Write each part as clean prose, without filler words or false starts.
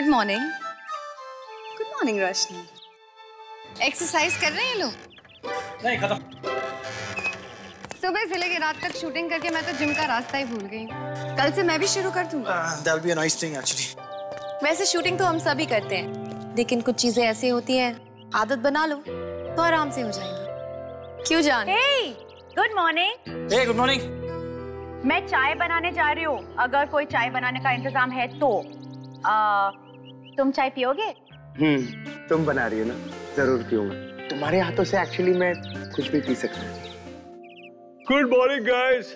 Good morning. Good morning रोशनी। Exercise कर रहे हैं लोग? नहीं, खत्म। सुबह से लेके रात तक शूटिंग करके मैं तो जिम का रास्ता ही भूल गई। कल से मैं भी शुरू कर दूंगा। That'll be a nice thing actually. वैसे शूटिंग तो हम सभी करते हैं, लेकिन कुछ चीजें ऐसी होती हैं, आदत बना लो तो आराम से हो जाएगा। क्यों जान? Hey, good morning. Hey, good morning. मैं चाय बनाने जा रही हूँ। अगर कोई चाय बनाने का इंतजाम है तो तुम चाय पियोगे? तुम बना रही हो ना, जरूर पीऊंगा। तुम्हारे हाथों से एक्चुअली मैं कुछ भी पी सकता हूँ। Good morning guys.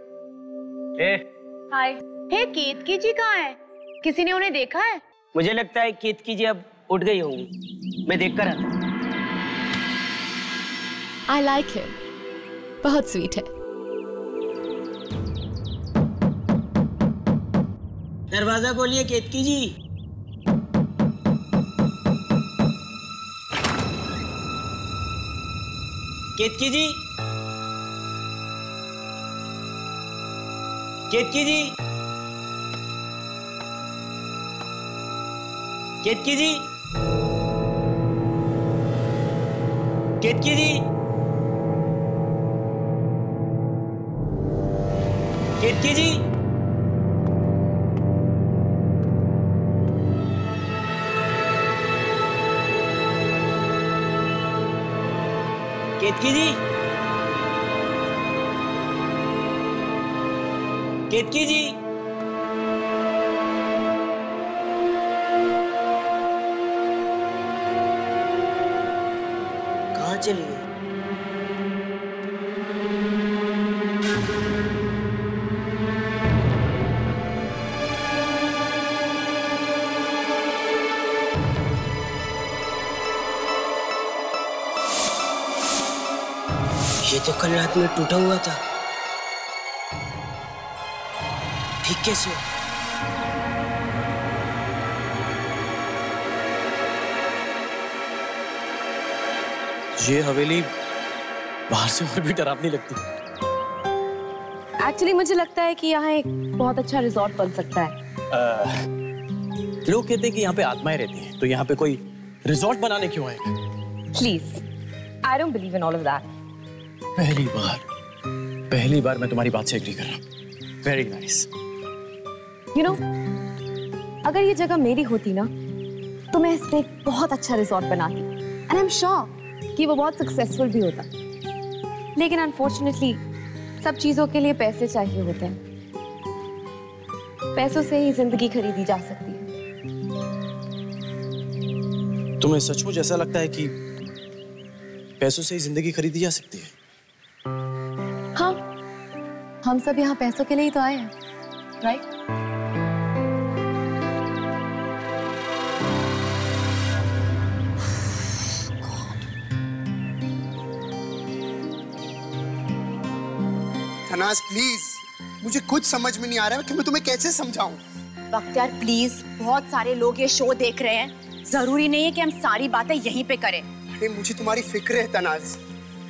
Hi. Hey, Ketki ji कहाँ है? किसी ने उन्हें देखा है? मुझे लगता है केतकी जी अब उठ गई होंगी। मैं देख कर आता हूँ। I like him. बहुत स्वीट है। दरवाजा खोलिए केतकी जी। केतकी जी, केतकी जी, केतकी जी, केतकी जी, केतकी जी, केतकी जी, केतकी जी, कहाँ चली गई? ये तो कल रात में टूटा हुआ था। ठीक कैसे? ये हवेली बाहर से और भी डरावनी लगती है। एक्चुअली मुझे लगता है कि यहाँ एक बहुत अच्छा रिजॉर्ट बन सकता है। लोग कहते हैं कि यहाँ पे आत्माएं रहती हैं, तो यहाँ पे कोई रिजॉर्ट बनाने क्यों आएगा? Please, I don't believe in all of that. पहली बार मैं तुम्हारी बात से एग्री कर रहा हूँ। Very nice. You know, अगर ये जगह मेरी होती ना, तो मैं इस पे एक बहुत अच्छा रिजॉर्ट बनाती। And I'm sure कि वो बहुत सक्सेसफुल भी होता। लेकिन अनफॉर्चुनेटली सब चीजों के लिए पैसे चाहिए होते हैं। पैसों से ही जिंदगी खरीदी जा सकती है। तुम्हें सचमुच ऐसा लगता है कि पैसों से ही जिंदगी खरीदी जा सकती है? हाँ, हम सब यहाँ पैसों के लिए ही तो आए हैं, राइट? तनाज प्लीज, मुझे कुछ समझ में नहीं आ रहा है कि मैं तुम्हें कैसे समझाऊं। बख्तियार प्लीज, बहुत सारे लोग ये शो देख रहे हैं। जरूरी नहीं है कि हम सारी बातें यहीं पे करें। अरे मुझे तुम्हारी फिक्र है तनाज।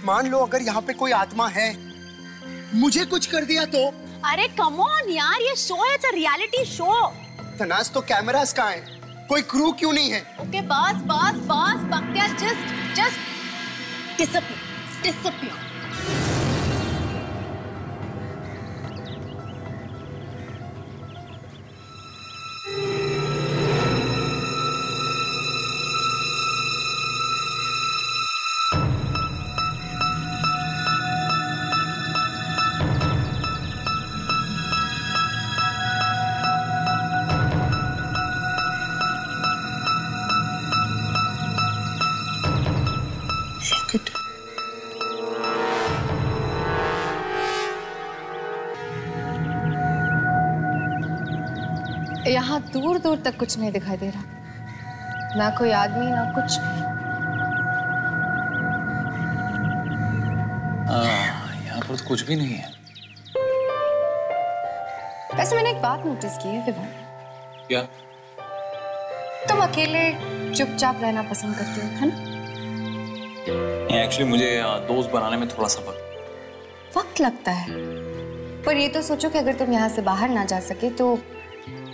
मान लो अगर यहाँ पे कोई आत्मा है, मुझे कुछ कर दिया तो? अरे कम ऑन यार, ये शो है, it's a reality show. Tanaz तो कैमरास कहाँ हैं? कोई क्रू क्यों नहीं है? ओके बस बस बस बख्तियार, जस्ट डिसअपीयर। यहाँ दूर दूर तक कुछ नहीं दिखाई दे रहा, ना कोई आदमी ना कुछ भी। यहाँ पर तो कुछ भी नहीं है। वैसे मैंने एक बात नोटिस की है विवान। क्या? तुम अकेले चुपचाप रहना पसंद करते हो, है ना? एक्चुअली मुझे दोस्त बनाने में थोड़ा सा वक्त लगता है, पर ये तो सोचो कि अगर तुम यहाँ से बाहर ना जा सके तो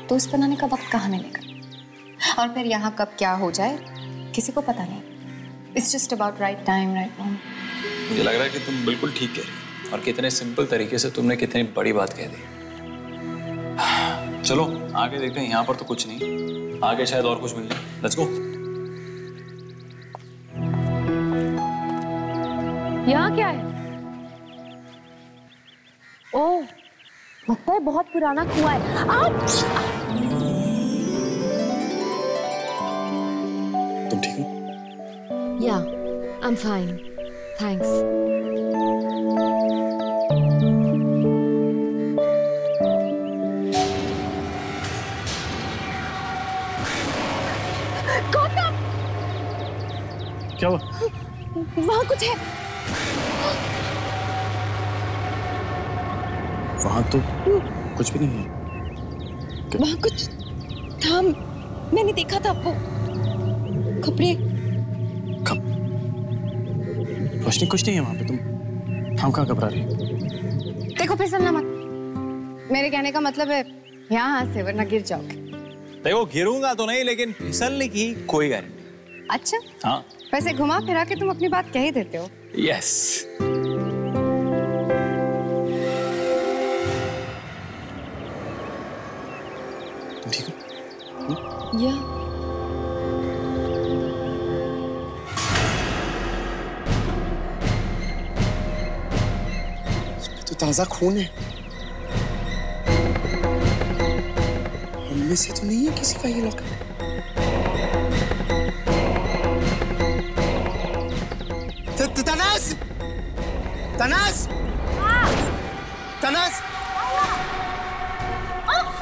दोस्त बनाने का वक्त कहाँ मिलेगा? और फिर यहाँ कब क्या हो जाए किसी को पता नहीं। It's just about right time right moment. मुझे लग रहा है कि तुम बिल्कुल ठीक कह रही हो और कितने सिंपल तरीके से तुमने कितनी बड़ी बात कह दी। चलो आगे देखते हैं, यहाँ पर तो कुछ नहीं, आगे शायद और कुछ मिल जाए। Let's go. यहाँ क्या है? ओह, लगता है बहुत पुराना कुआं है। तुम ठीक हो? या, I am fine, thanks. Gautam! क्या हुआ? वहाँ कुछ है। वहां तो कुछ भी नहीं है। वहाँ कुछ था, मैंने देखा था आपको। कपड़े। कब? रोशनी कुछ नहीं है वहां पे, तुम हम कहाँ घबरा रही? देखो फिसलना मत, मेरे कहने का मतलब है यहाँ से वरना गिर जाओगे। देखो गिरूंगा तो नहीं, लेकिन फिसलने की कोई गारंटी। अच्छा हाँ। वैसे घुमा फिरा के तुम अपनी बात कह ही देते हो। यस। ठीक है? या तो ताजा खून है। हममें से तो नहीं है किसी का ये लॉकेट। तनास! तनास! तनास!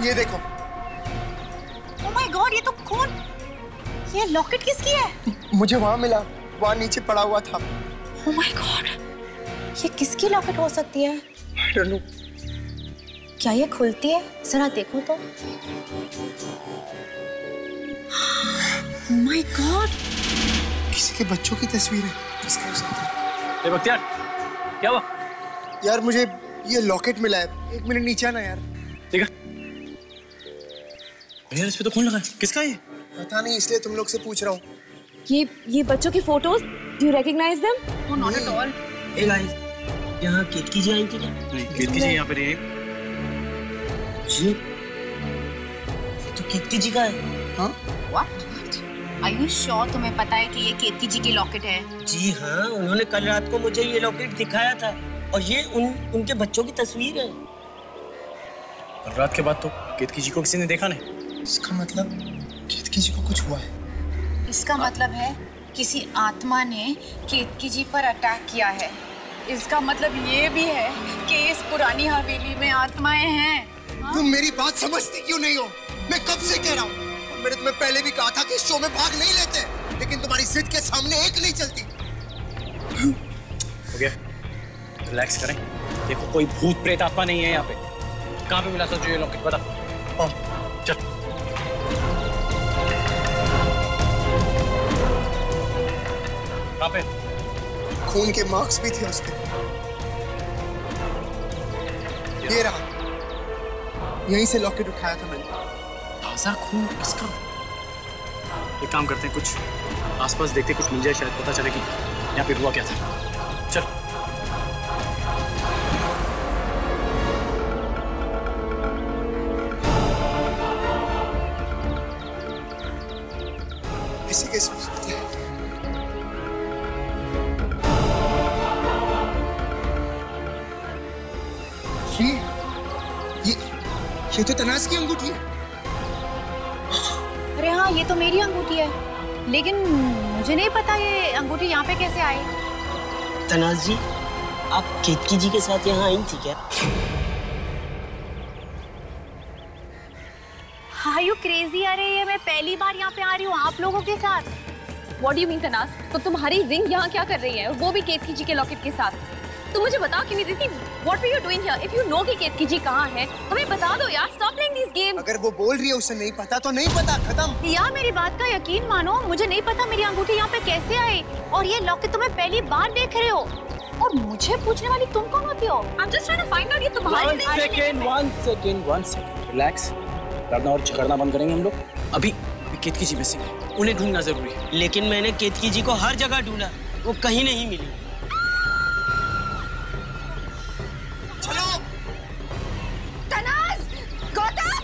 ये देखो। ओह माय गॉड, ये तो खून। ये लॉकेट किसकी है? मुझे वहां मिला, वहां नीचे पड़ा हुआ था। ओह माय गॉड, ये किसकी लॉकेट हो सकती है? I don't know. क्या ये खुलती है? जरा देखो तो। ओह माय गॉड, किसी के बच्चों की तस्वीर है। किसका हो सकता है? ए बख्तियार, क्या हुआ? यार मुझे ये लॉकेट मिला है। एक मिनट नीचे आना यार। ठीक है। भैया इस पे तो खून लगा है, किसका है ये? पता नहीं, इसलिए तुम लोग से पूछ रहा हूँ। ये बच्चों की photos, do you recognise them? Oh not at all. Hey guys, यहाँ केतकी जी आई थी क्या? नहीं, केतकी जी यहाँ पे नहीं है। ये तो केतकी जी का है। हाँ? व्हाट? आर यू श्योर तुम्हें पता है कि ये केतकी जी की लॉकेट है? जी हाँ, उन्होंने कल रात को मुझे ये लॉकेट दिखाया था और ये उनके बच्चों की तस्वीर है। और रात के बाद तो केतकी जी को किसी ने देखा नहीं। इसका मतलब केतकी जी को कुछ हुआ है। इसका मतलब है किसी आत्मा ने केतकी जी पर अटैक किया है। इसका मतलब ये भी है कि इस पुरानी हवेली में आत्माएं हैं। तुम मेरी बात समझती क्यों नहीं हो? मैं कब से कह रहा हूँ। मैंने तुम्हें पहले भी कहा था कि इस शो में भाग नहीं लेते, लेकिन तुम्हारी जिद के सामने एक नहीं चलती। हो गया, रिलैक्स करें। देखो कोई भूत प्रेत आत्मा नहीं है यहाँ पे। कहाँ पे मिला सोचो ये लॉकेट, बता। चल। कहाँ पे? खून के मार्क्स भी थे उस पे। ये रहा, यहीं से लॉकेट उठाया था मैंने। ताजा खून किसका? एक काम करते हैं, कुछ आसपास देखते, कुछ मिल जाए, शायद पता चले कि यहाँ पे हुआ क्या था। चल। ऐसे कैसे हो सकता है? ये तो तनास की अंगूठी है। अरे हाँ, ये तो मेरी अंगूठी है, लेकिन मुझे नहीं पता ये अंगूठी यहाँ पे कैसे आई। तनाज जी, आप केतकी जी के साथ यहाँ आई थी क्या? Are you crazy? अरे ये मैं पहली बार यहाँ पे आ रही हूँ आप लोगों के साथ। What do you mean, तनास? तो तुम्हारी रिंग यहाँ क्या कर रही है? और वो भी केतकी जी के लॉकेट के साथ। तुम मुझे बता क्यों नहीं देती? What were you doing here? If you know कि केतकी जी कहाँ है, हमें बता दो यार। Stop playing these games. अगर वो बोल रही है उसे नहीं पता तो नहीं पता, खत्म। यार मेरी बात का यकीन मानो, मुझे नहीं पता मेरी अंगूठी यहाँ पे कैसे आई, और ये लॉकेट तुम्हें पहली बार देख रहे हो और मुझे पूछने वाली तुम कौन होती हो? I'm just trying to find out ये तुम्हारी one second, रिलैक्स। लड़ना और झगड़ना बंद करेंगे हम लोग। अभी केतकी जी मिसिंग है, उन्हें ढूंढना जरूरी है। लेकिन मैंने केतकी जी को हर जगह ढूंढा, वो कहीं नहीं मिली। चलो। तनाज, गौतम।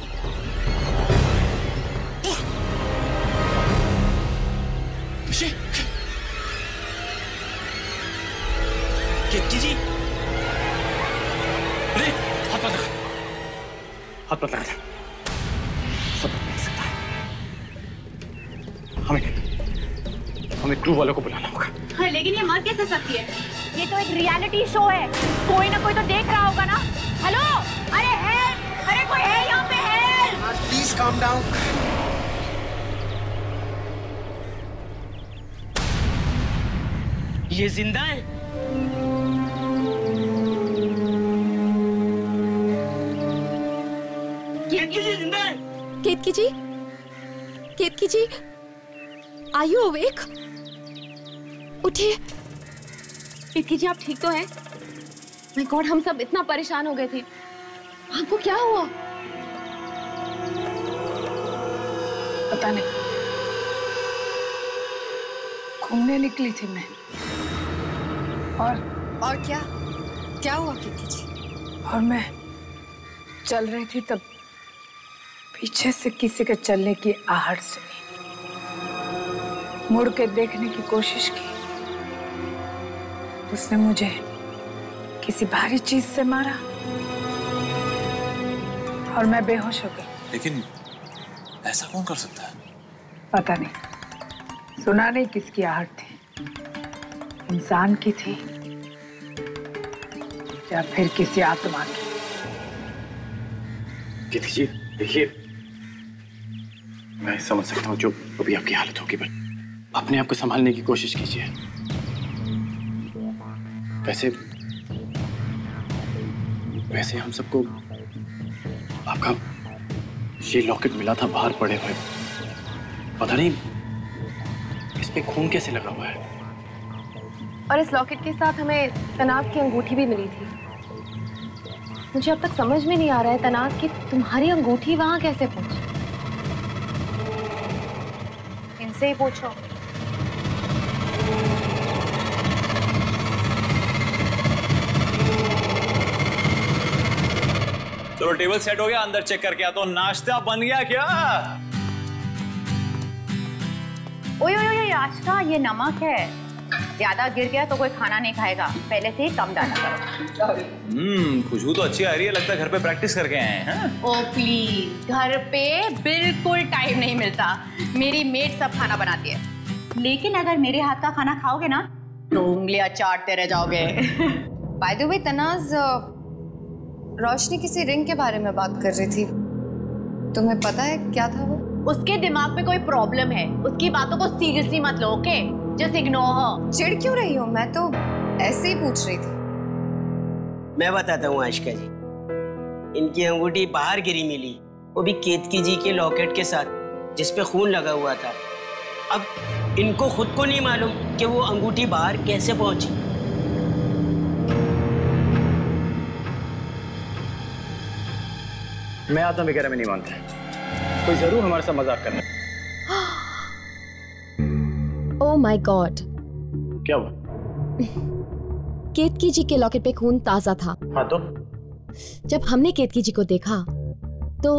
केतकी जी, अरे हाथ मत लगा, हाथ मत लगा, सब नहीं सकता है। हमें क्रू वालों को बुलाना होगा। हाँ, लेकिन ये मर कैसे सकती है? ये तो एक रियलिटी शो है, कोई ना कोई तो देख रहा होगा ना। हेलो, अरे हेल्प, अरे कोई है यहाँ पे, हेल्प। Please calm down. ये जिंदा है? केतकी जी जिंदा है? केतकी जी, केतकी जी, आर यू अवेक? उठिए। केतकी जी, आप ठीक तो हैं? माय गॉड, हम सब इतना परेशान हो गए थे। आपको क्या हुआ? पता नहीं, घूमने निकली थी मैं। और क्या हुआ केतकी जी? और मैं चल रही थी तब पीछे से किसी के चलने की आहट सुनी। मुड़ के देखने की कोशिश की, उसने मुझे किसी भारी चीज से मारा और मैं बेहोश हो गई। लेकिन ऐसा कौन कर सकता है? पता नहीं, सुना नहीं किसकी आहट थी, इंसान की थी या फिर किसी आत्मा की। केतकी जी देखिए, मैं समझ सकता हूँ जो अभी आपकी हालत होगी, पर अपने आप को संभालने की कोशिश कीजिए। वैसे हम सबको आपका ये लॉकेट मिला था बाहर पड़े हुए, पता नहीं इस पे खून कैसे लगा हुआ है। और इस लॉकेट के साथ हमें तनाज की अंगूठी भी मिली थी। मुझे अब तक समझ में नहीं आ रहा है तनाज की तुम्हारी अंगूठी वहां कैसे पहुंची। इनसे ही पूछो। चलो टेबल सेट हो गया, अंदर चेक करके आता हूं। नाश्ता बन गया क्या? ओए ओए ओए आशका, ये नमक है, ज्यादा गिर गया तो कोई खाना नहीं खाएगा, पहले से ही कम डाला करो। खुशबू तो अच्छी आ रही है, लगता है घर पे प्रैक्टिस करके आए हैं। ओ प्लीज, घर पे बिल्कुल टाइम नहीं मिलता, मेरी मेड सब खाना बनाती है। लेकिन अगर मेरे हाथ का खाना खाओगे ना तो उंगलियां चाटते रह जाओगे। बाय द वे तनाज, रोशनी किसी रिंग के बारे में बात कर रही थी, तुम्हें पता है क्या था वो? उसके दिमाग में कोई प्रॉब्लम है, उसकी बातों को सीरियसली मत लो, ओके? Just ignore her. चिढ़ क्यों रही हो? मैं तो ऐसे ही पूछ रही थी। मैं बताता हूँ आशिका जी, इनकी अंगूठी बाहर गिरी मिली, वो भी केतकी जी के लॉकेट के साथ जिसपे खून लगा हुआ था। अब इनको खुद को नहीं मालूम कि वो अंगूठी बाहर कैसे पहुंची। मैं आत्मा वगैरह में नहीं मानता, कोई जरूर हमारे साथ मजाक कर रहा है। ओह माय गॉड, क्या हुआ? केतकी जी के लॉकेट पे खून ताजा था। हाँ तो? जब हमने केतकी जी को देखा तो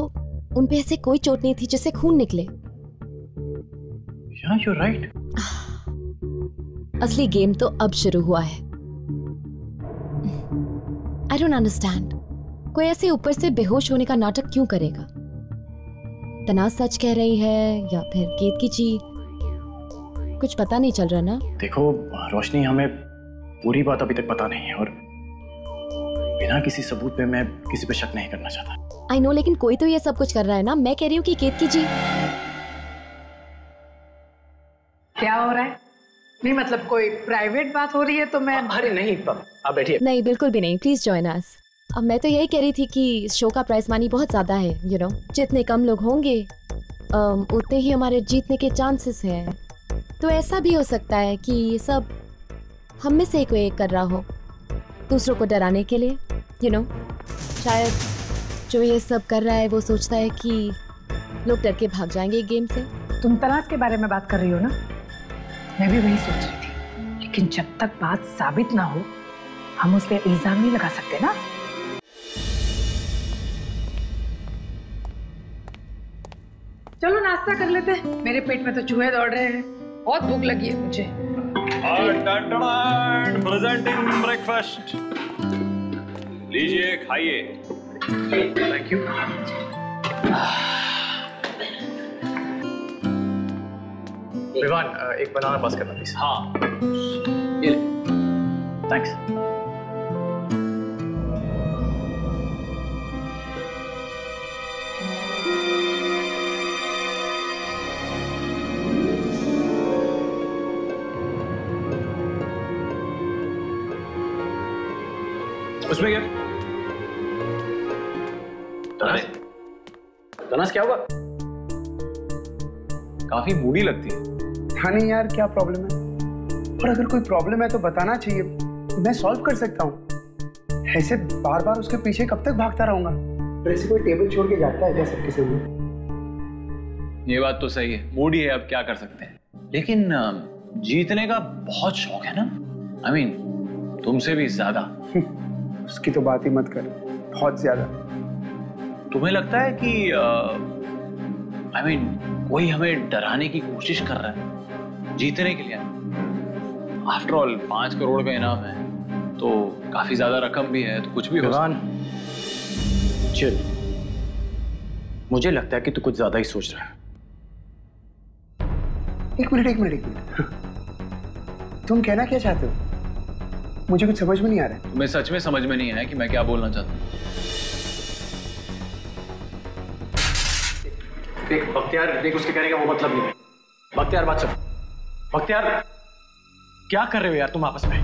उन पे ऐसे कोई चोट नहीं थी जिससे खून निकले। Yeah, you're right. असली गेम तो अब शुरू हुआ है। I don't understand. कोई ऐसे ऊपर से बेहोश होने का नाटक क्यों करेगा? तनाज सच कह रही है या फिर केतकी जी? कुछ पता नहीं चल रहा ना। देखो रोशनी, हमें पूरी बात अभी तक पता नहीं है और बिना किसी सबूत पे मैं किसी पे शक नहीं करना चाहता। आई नो, लेकिन कोई तो ये सब कुछ कर रहा है ना। मैं कह रही हूँ कि केतकी जी। क्या हो रहा है? नहीं मतलब कोई प्राइवेट बात हो रही है तो मैं। अरे नहीं, आप बैठिए। नहीं, बिल्कुल भी नहीं, प्लीज जॉइन अस। अब मैं तो यही कह रही थी कि इस शो का प्राइस मनी बहुत ज्यादा है, यू नो। जितने कम लोग होंगे उतने ही हमारे जीतने के चांसेस हैं। तो ऐसा भी हो सकता है कि ये सब हम में से कोई एक कर रहा हो, दूसरों को डराने के लिए, यू नो। शायद जो ये सब कर रहा है वो सोचता है कि लोग डर के भाग जाएंगे गेम से। तुम तलाश के बारे में बात कर रही हो ना? मैं भी वही सोच रही थी, लेकिन जब तक बात साबित ना हो हम उस पर इल्जाम नहीं लगा सकते ना। चलो नाश्ता कर लेते हैं, मेरे पेट में तो चूहे दौड़ रहे हैं, बहुत भूख लगी है मुझे। प्रेजेंटिंग ब्रेकफास्ट, लीजिए खाइए। Thank you. विवान, एक बनाना पास करना प्लीज। हाँ, ये ले। थैंक्स। उसमें क्या? तनास, तनास क्या हुआ? काफी मूडी लगती है। हाँ नहीं यार, क्या प्रॉब्लम है? और अगर कोई प्रॉब्लम है तो बताना चाहिए, मैं सॉल्व कर सकता हूँ। ऐसे बार बार उसके पीछे कब तक भागता रहूंगा? और ऐसे कोई टेबल छोड़ के जाता है क्या सबके सामने? ये बात तो सही है, मूडी है, अब क्या कर सकते हैं। लेकिन जीतने का बहुत शौक है ना, I mean, तुमसे भी ज्यादा। उसकी तो बात ही मत कर, बहुत ज्यादा। तुम्हें लगता है कि I mean, कोई हमें डराने की कोशिश कर रहा है जीतने के लिए? आफ्टर ऑल 5 करोड़ का इनाम है, तो काफी ज्यादा रकम भी है, तो कुछ भी हो सकता है। चिल, मुझे लगता है कि तू कुछ ज्यादा ही सोच रहा है। एक मिनट। तुम कहना क्या चाहते हो? मुझे कुछ समझ में नहीं आ रहा है। तुम्हें सच में समझ में नहीं आया कि मैं क्या बोलना चाहता हूँ? देख बख्तियार, देख उसके कहने का वो मतलब नहीं है। बख्तियार बात सुन। बख्तियार, क्या कर रहे हो यार तुम आपस में?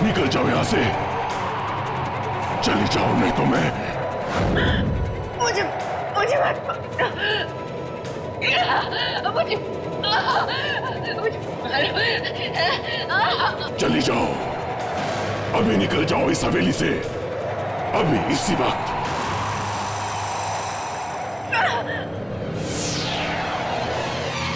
निकल जाओ यहाँ से, चली जाओ नहीं तो मैं मुझे मत चली जाओ, अभी निकल जाओ इस हवेली से, अभी इसी वक्त।